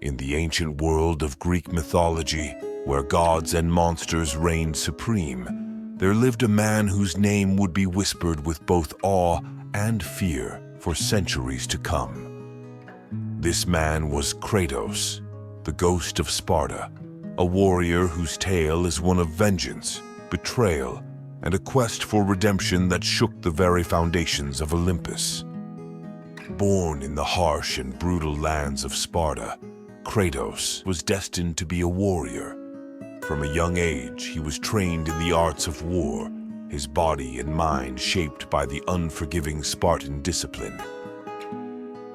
In the ancient world of Greek mythology, where gods and monsters reigned supreme, there lived a man whose name would be whispered with both awe and fear for centuries to come. This man was Kratos, the ghost of Sparta, a warrior whose tale is one of vengeance, betrayal, and a quest for redemption that shook the very foundations of Olympus. Born in the harsh and brutal lands of Sparta, Kratos was destined to be a warrior. From a young age, he was trained in the arts of war, his body and mind shaped by the unforgiving Spartan discipline.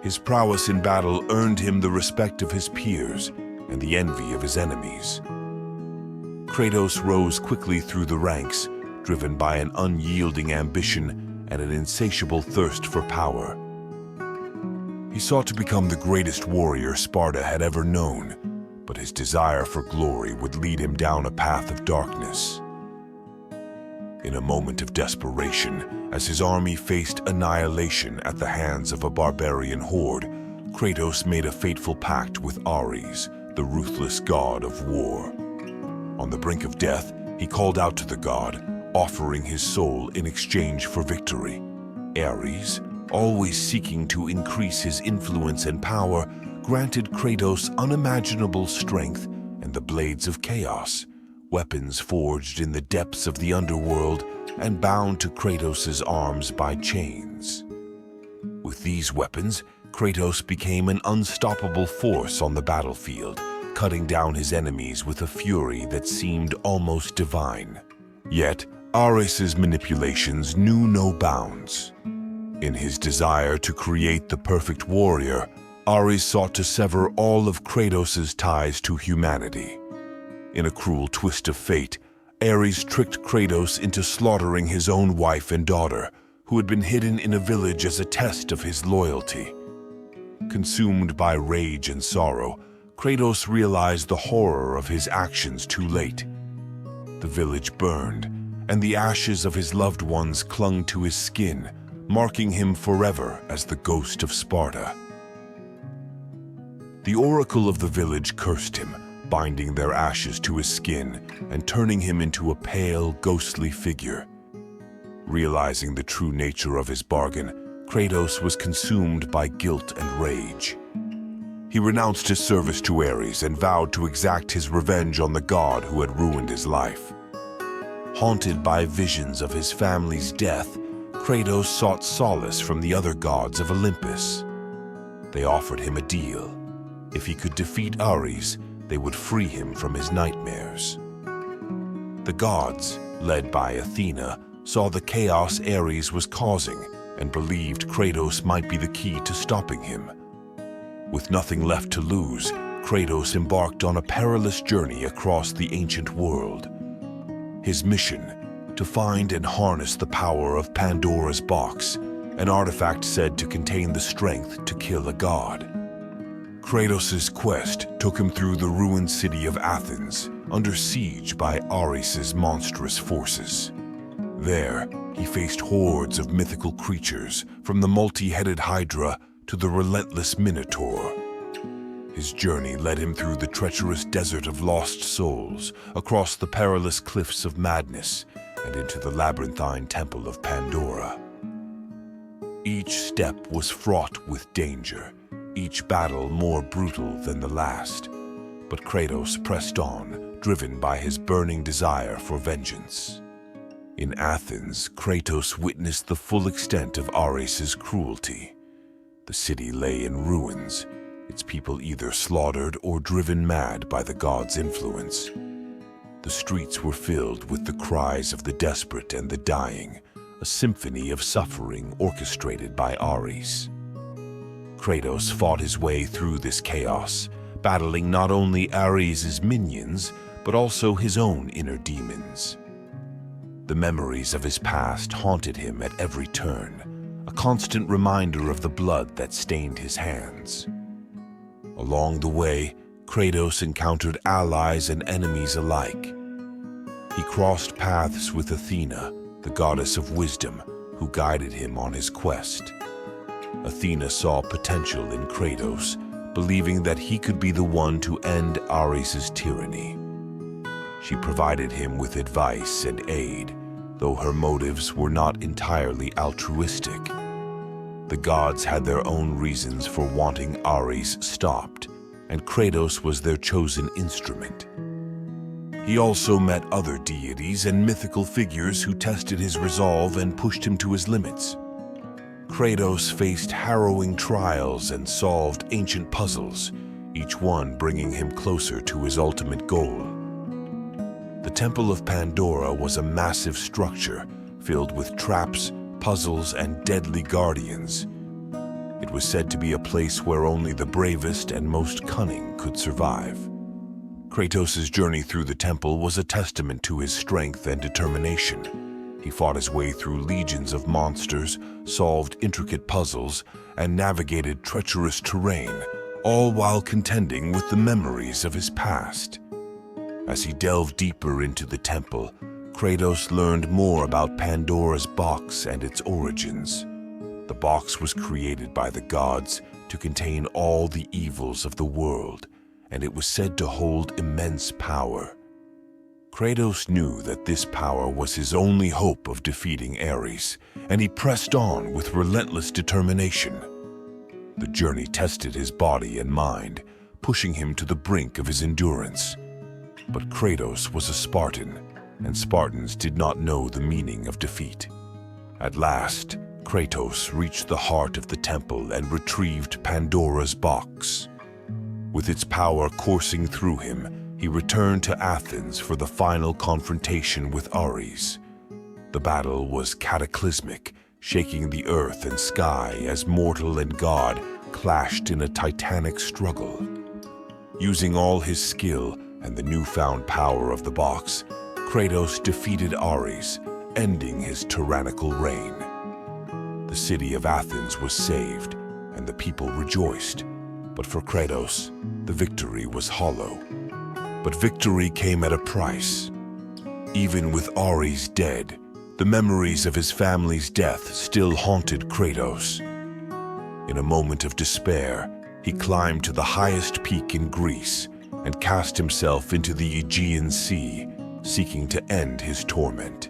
His prowess in battle earned him the respect of his peers and the envy of his enemies. Kratos rose quickly through the ranks, driven by an unyielding ambition and an insatiable thirst for power. He sought to become the greatest warrior Sparta had ever known, but his desire for glory would lead him down a path of darkness. In a moment of desperation, as his army faced annihilation at the hands of a barbarian horde, Kratos made a fateful pact with Ares, the ruthless god of war. On the brink of death, he called out to the god, offering his soul in exchange for victory. Ares, always seeking to increase his influence and power, granted Kratos unimaginable strength and the blades of chaos, weapons forged in the depths of the underworld and bound to Kratos' arms by chains. With these weapons, Kratos became an unstoppable force on the battlefield, cutting down his enemies with a fury that seemed almost divine. Yet, Ares' manipulations knew no bounds. In his desire to create the perfect warrior, Ares sought to sever all of Kratos' ties to humanity. In a cruel twist of fate, Ares tricked Kratos into slaughtering his own wife and daughter, who had been hidden in a village as a test of his loyalty. Consumed by rage and sorrow, Kratos realized the horror of his actions too late. The village burned, and the ashes of his loved ones clung to his skin, marking him forever as the ghost of Sparta. The oracle of the village cursed him, binding their ashes to his skin and turning him into a pale, ghostly figure. Realizing the true nature of his bargain, Kratos was consumed by guilt and rage. He renounced his service to Ares and vowed to exact his revenge on the god who had ruined his life. Haunted by visions of his family's death, Kratos sought solace from the other gods of Olympus. They offered him a deal. If he could defeat Ares, they would free him from his nightmares. The gods, led by Athena, saw the chaos Ares was causing and believed Kratos might be the key to stopping him. With nothing left to lose, Kratos embarked on a perilous journey across the ancient world. His mission: to find and harness the power of Pandora's box, an artifact said to contain the strength to kill a god. Kratos' quest took him through the ruined city of Athens, under siege by Ares' monstrous forces. There, he faced hordes of mythical creatures, from the multi-headed Hydra to the relentless Minotaur. His journey led him through the treacherous desert of lost souls, across the perilous cliffs of madness, and into the labyrinthine temple of Pandora. Each step was fraught with danger, each battle more brutal than the last. But Kratos pressed on, driven by his burning desire for vengeance. In Athens, Kratos witnessed the full extent of Ares' cruelty. The city lay in ruins, its people either slaughtered or driven mad by the god's influence. The streets were filled with the cries of the desperate and the dying, a symphony of suffering orchestrated by Ares. Kratos fought his way through this chaos, battling not only Ares' minions, but also his own inner demons. The memories of his past haunted him at every turn, a constant reminder of the blood that stained his hands. Along the way, Kratos encountered allies and enemies alike. He crossed paths with Athena, the goddess of wisdom, who guided him on his quest. Athena saw potential in Kratos, believing that he could be the one to end Ares' tyranny. She provided him with advice and aid, though her motives were not entirely altruistic. The gods had their own reasons for wanting Ares stopped, and Kratos was their chosen instrument. He also met other deities and mythical figures who tested his resolve and pushed him to his limits. Kratos faced harrowing trials and solved ancient puzzles, each one bringing him closer to his ultimate goal. The Temple of Pandora was a massive structure filled with traps, puzzles, and deadly guardians. It was said to be a place where only the bravest and most cunning could survive. Kratos' journey through the temple was a testament to his strength and determination. He fought his way through legions of monsters, solved intricate puzzles, and navigated treacherous terrain, all while contending with the memories of his past. As he delved deeper into the temple, Kratos learned more about Pandora's box and its origins. The box was created by the gods to contain all the evils of the world, and it was said to hold immense power. Kratos knew that this power was his only hope of defeating Ares, and he pressed on with relentless determination. The journey tested his body and mind, pushing him to the brink of his endurance. But Kratos was a Spartan, and Spartans did not know the meaning of defeat. At last, Kratos reached the heart of the temple and retrieved Pandora's box. With its power coursing through him, he returned to Athens for the final confrontation with Ares. The battle was cataclysmic, shaking the earth and sky as mortal and god clashed in a titanic struggle. Using all his skill and the newfound power of the box, Kratos defeated Ares, ending his tyrannical reign. The city of Athens was saved, and the people rejoiced. But for Kratos, the victory was hollow. But victory came at a price. Even with Ares dead, the memories of his family's death still haunted Kratos. In a moment of despair, he climbed to the highest peak in Greece and cast himself into the Aegean Sea, seeking to end his torment.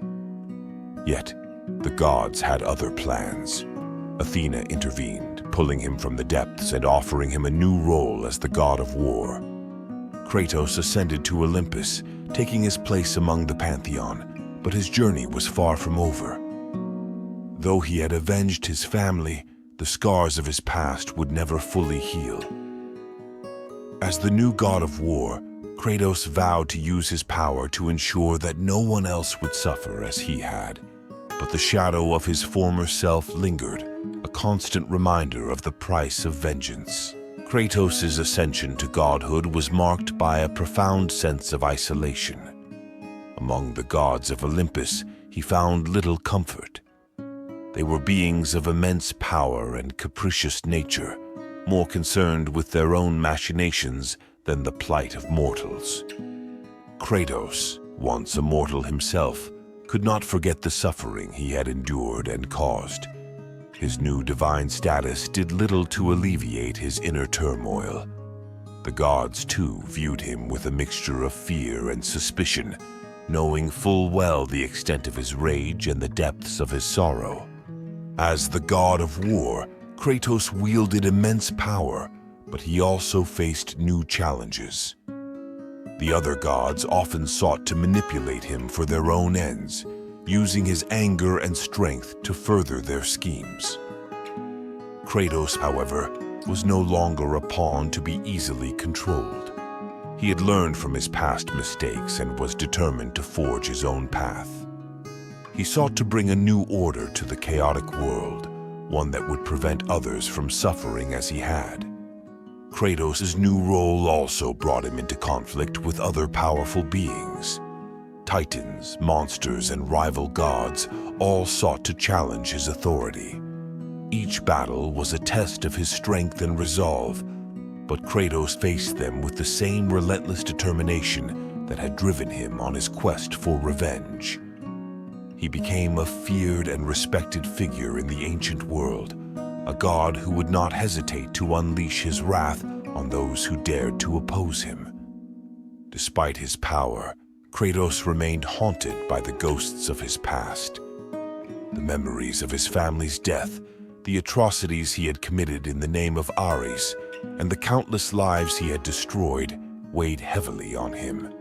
Yet, the gods had other plans. Athena intervened, pulling him from the depths and offering him a new role as the god of war. Kratos ascended to Olympus, taking his place among the pantheon, but his journey was far from over. Though he had avenged his family, the scars of his past would never fully heal. As the new god of war, Kratos vowed to use his power to ensure that no one else would suffer as he had. But the shadow of his former self lingered, a constant reminder of the price of vengeance. Kratos' ascension to godhood was marked by a profound sense of isolation. Among the gods of Olympus, he found little comfort. They were beings of immense power and capricious nature, more concerned with their own machinations than the plight of mortals. Kratos, once a mortal himself, could not forget the suffering he had endured and caused. His new divine status did little to alleviate his inner turmoil. The gods, too, viewed him with a mixture of fear and suspicion, knowing full well the extent of his rage and the depths of his sorrow. As the god of war, Kratos wielded immense power, but he also faced new challenges. The other gods often sought to manipulate him for their own ends, using his anger and strength to further their schemes. Kratos, however, was no longer a pawn to be easily controlled. He had learned from his past mistakes and was determined to forge his own path. He sought to bring a new order to the chaotic world, one that would prevent others from suffering as he had. Kratos' new role also brought him into conflict with other powerful beings. Titans, monsters, and rival gods all sought to challenge his authority. Each battle was a test of his strength and resolve, but Kratos faced them with the same relentless determination that had driven him on his quest for revenge. He became a feared and respected figure in the ancient world, a god who would not hesitate to unleash his wrath on those who dared to oppose him. Despite his power, Kratos remained haunted by the ghosts of his past. The memories of his family's death, the atrocities he had committed in the name of Ares, and the countless lives he had destroyed weighed heavily on him.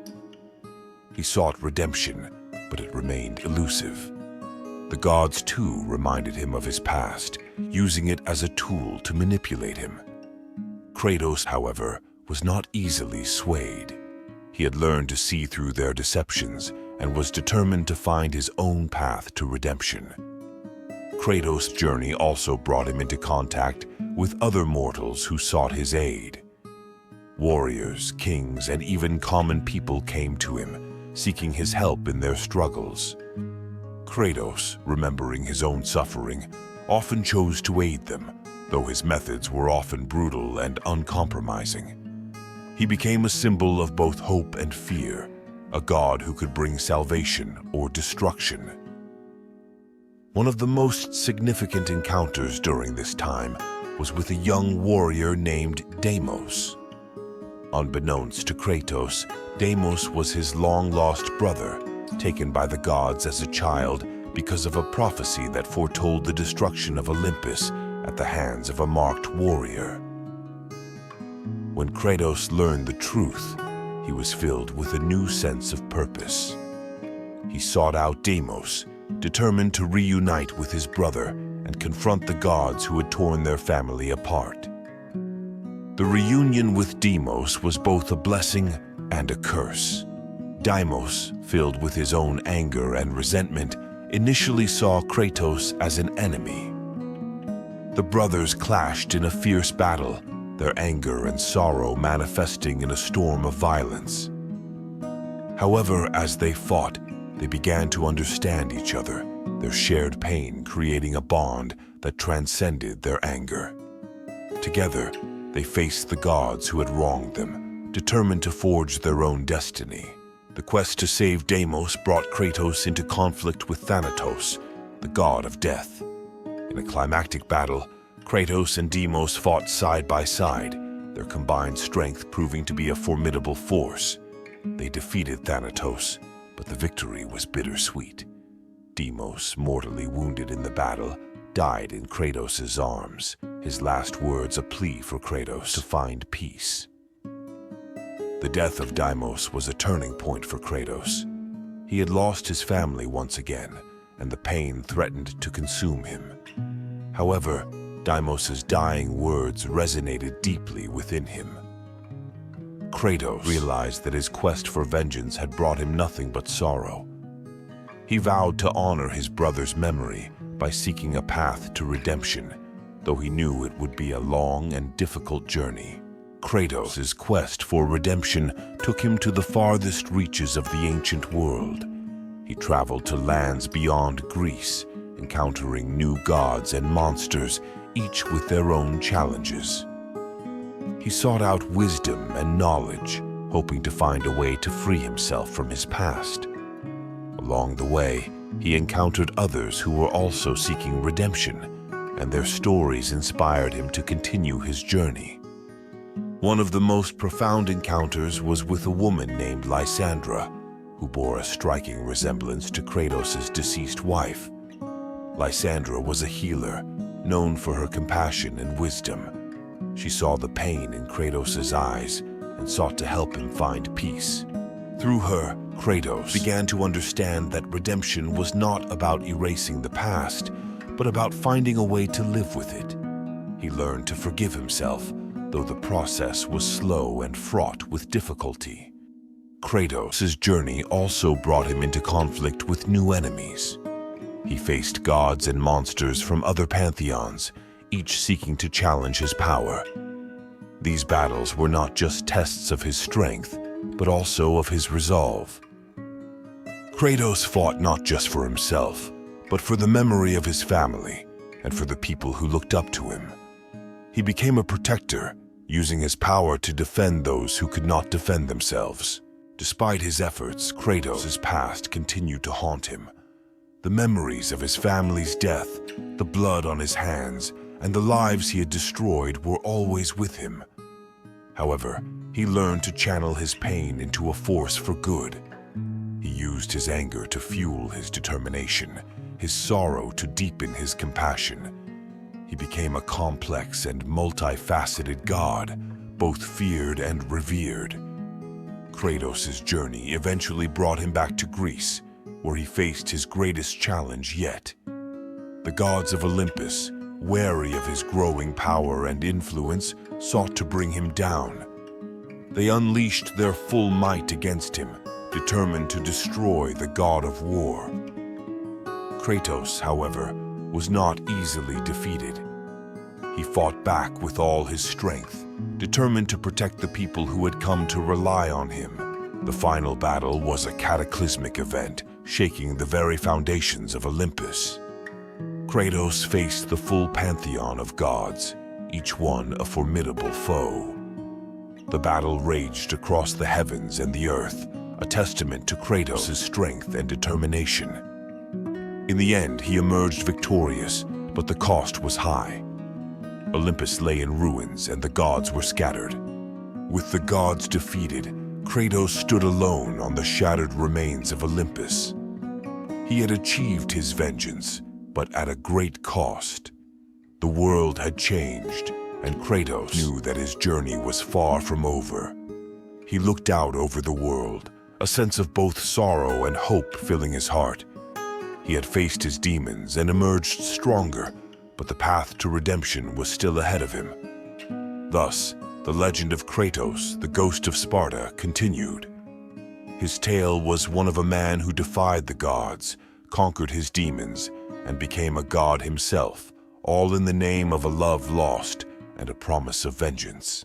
He sought redemption, but it remained elusive. The gods, too, reminded him of his past, using it as a tool to manipulate him. Kratos, however, was not easily swayed. He had learned to see through their deceptions and was determined to find his own path to redemption. Kratos' journey also brought him into contact with other mortals who sought his aid. Warriors, kings, and even common people came to him, seeking his help in their struggles. Kratos, remembering his own suffering, often chose to aid them, though his methods were often brutal and uncompromising. He became a symbol of both hope and fear, a god who could bring salvation or destruction. One of the most significant encounters during this time was with a young warrior named Deimos. Unbeknownst to Kratos, Deimos was his long-lost brother, taken by the gods as a child because of a prophecy that foretold the destruction of Olympus at the hands of a marked warrior. When Kratos learned the truth, he was filled with a new sense of purpose. He sought out Deimos, determined to reunite with his brother and confront the gods who had torn their family apart. The reunion with Deimos was both a blessing and a curse. Deimos, filled with his own anger and resentment, initially saw Kratos as an enemy. The brothers clashed in a fierce battle, their anger and sorrow manifesting in a storm of violence. However, as they fought, they began to understand each other, their shared pain creating a bond that transcended their anger. Together, they faced the gods who had wronged them, determined to forge their own destiny. The quest to save Deimos brought Kratos into conflict with Thanatos, the god of death. In a climactic battle, Kratos and Deimos fought side by side, their combined strength proving to be a formidable force. They defeated Thanatos, but the victory was bittersweet. Deimos, mortally wounded in the battle, died in Kratos' arms, his last words a plea for Kratos to find peace. The death of Deimos was a turning point for Kratos. He had lost his family once again, and the pain threatened to consume him. However, Deimos' dying words resonated deeply within him. Kratos realized that his quest for vengeance had brought him nothing but sorrow. He vowed to honor his brother's memory by seeking a path to redemption, though he knew it would be a long and difficult journey. Kratos' quest for redemption took him to the farthest reaches of the ancient world. He traveled to lands beyond Greece, encountering new gods and monsters, each with their own challenges. He sought out wisdom and knowledge, hoping to find a way to free himself from his past. Along the way, he encountered others who were also seeking redemption, and their stories inspired him to continue his journey. One of the most profound encounters was with a woman named Lysandra, who bore a striking resemblance to Kratos' deceased wife. Lysandra was a healer, known for her compassion and wisdom. She saw the pain in Kratos' eyes and sought to help him find peace. Through her, Kratos began to understand that redemption was not about erasing the past, but about finding a way to live with it. He learned to forgive himself, though the process was slow and fraught with difficulty. Kratos' journey also brought him into conflict with new enemies. He faced gods and monsters from other pantheons, each seeking to challenge his power. These battles were not just tests of his strength, but also of his resolve. Kratos fought not just for himself, but for the memory of his family and for the people who looked up to him. He became a protector, using his power to defend those who could not defend themselves. Despite his efforts, Kratos' past continued to haunt him. The memories of his family's death, the blood on his hands, and the lives he had destroyed were always with him. However, he learned to channel his pain into a force for good. He used his anger to fuel his determination, his sorrow to deepen his compassion. He became a complex and multifaceted god, both feared and revered. Kratos' journey eventually brought him back to Greece, where he faced his greatest challenge yet. The gods of Olympus, wary of his growing power and influence, sought to bring him down. They unleashed their full might against him, determined to destroy the god of war. Kratos, however, was not easily defeated. He fought back with all his strength, determined to protect the people who had come to rely on him. The final battle was a cataclysmic event, shaking the very foundations of Olympus. Kratos faced the full pantheon of gods, each one a formidable foe. The battle raged across the heavens and the earth, a testament to Kratos' strength and determination. In the end, he emerged victorious, but the cost was high. Olympus lay in ruins and the gods were scattered. With the gods defeated, Kratos stood alone on the shattered remains of Olympus. He had achieved his vengeance, but at a great cost. The world had changed, and Kratos knew that his journey was far from over. He looked out over the world, a sense of both sorrow and hope filling his heart. He had faced his demons and emerged stronger, but the path to redemption was still ahead of him. Thus, the legend of Kratos, the ghost of Sparta, continued. His tale was one of a man who defied the gods, conquered his demons, and became a god himself, all in the name of a love lost and a promise of vengeance.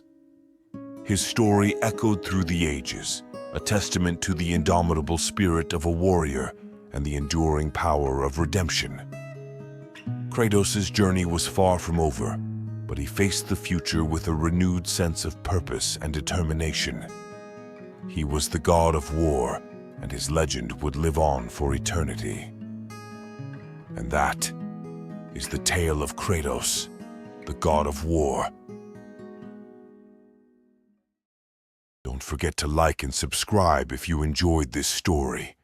His story echoed through the ages, a testament to the indomitable spirit of a warrior and the enduring power of redemption. Kratos' journey was far from over, but he faced the future with a renewed sense of purpose and determination. He was the god of war, and his legend would live on for eternity. And that is the tale of Kratos, the god of war. Don't forget to like and subscribe if you enjoyed this story.